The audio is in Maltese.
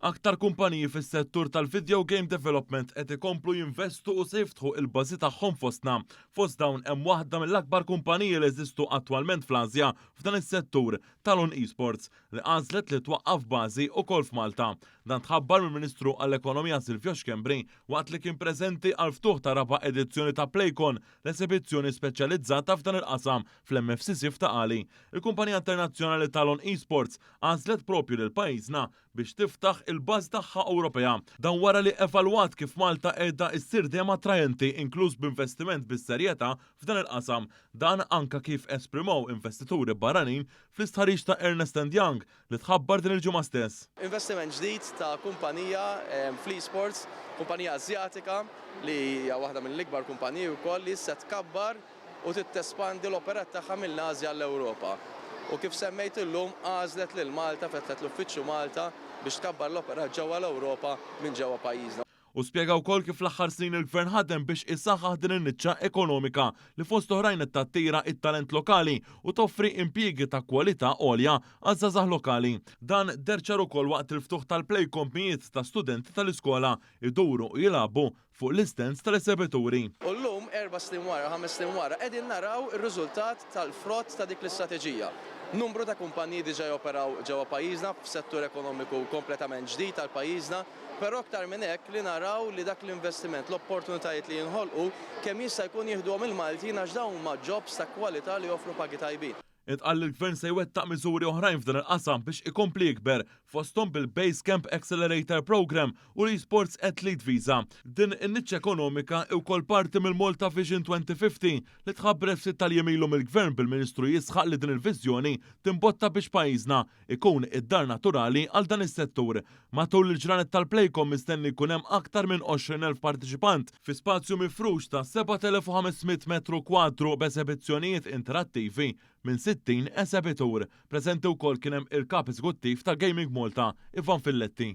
Aktar kumpaniji fis-settur tal-video game development qed ikomplu jinvestu u se jiftħu il-bażi tagħhom fostna. Fost dawn hemm waħda mill-akbar kumpaniji li jeżistu attwalment fl-Asja f'dan is-settur Talon Esports li għażlet li twaqqaf bażi wkoll f'Malta. Dan tħabbar mill-Ministru għall-Ekonomija Silvio Xkembri waqt li kien preżenti għal ftuħ ta' raba' edizzjoni ta' Playcon, l-esibizzjoni speċjalizzata f'dan il-qasam fl-MFCC f'Taqali. Il-kumpanija internazzjonali Talon Esports għażlet propju lil pajjiżna biex tiftaħ il-baż tagħha Ewropea. Dan wara li evalwat kif Malta qiegħda ssir dejjem attrajenti inkluż b'investiment bis-serjetà f'dan il-qasam. Dan anka kif esprimow investituri barranin fl-istħarriġ ta' Ernst & Young li tħabbar din il-ġimgħa stess. Investiment ġdid ta' kumpanija fl-esports, kumpanija Asjatika li hija waħda mill-ikbar kumpaniji wkoll li issa tkabbar u tittespandi l-operat tagħha mill-Asja l-Ewropa. U kif semmejt illum għażlet lil Malta, fetlet l-uffiċċju Malta biex tkabbar l-opera ġewwa l-Ewropa minn ġewwa pajjiżna. U spjega wkoll kif l-aħħar snin il-Gvern ħadem biex isaħħaħ din in-niċċa ekonomika li fost oħrajn qed tattira it-talent lokali u toffri impjiegi ta' kwalità għolja għaż-żagħżagħ lokali. Dan derċar ukoll waqt il-ftuħ tal-Playcon mijiet ta' studenti tal-iskola iduru u jilagħbu fuq l-istens tal-esebituri. U llum 4 snin wara, 5 snin wara qegħdin naraw ir-riżultat tal-frott ta' dik l-istrateġija. Numru ta' kumpaniji diġà joperaw ġewwa pajjiżna f'settur ekonomiku kompletament ġdid tal pajjiżna, però aktar minn hekk li naraw li dak l-investiment, l-opportunitajiet li jinħolqu kemm jista' jkun jieħduhom il-Maltin għax dawn huma jobs ta' kwalità li joffru pagi tajbin. Itqal il-Gvern se jwettaq miżuri oħrajn f'dan il-qasam biex ikompli jikber fosthom bil-Basecamp Accelerator Program u l-Esports Athlete Visa. Din in-niċċa ekonomika wkoll parti mill-Malta Vision 2050 li tħabbret ftit tal-jemilu mill-Gvern bil-Ministru jisħaq li din il-viżjoni timbotta biex pajjiżna ikun id-dar naturali għal dan is-settur. Matul il-ġranet tal-Playcon mistenni jkun hemm aktar minn 20,000 partiċipant fi spazju mifrux ta' 7,500 metru kwadru b'eżibizzjonijiet interattivi minn 60 eżebitur. Preżenti wkoll kien hemm il-kap eżekuttiv ta' Gaming Malta, Ivan Filletti.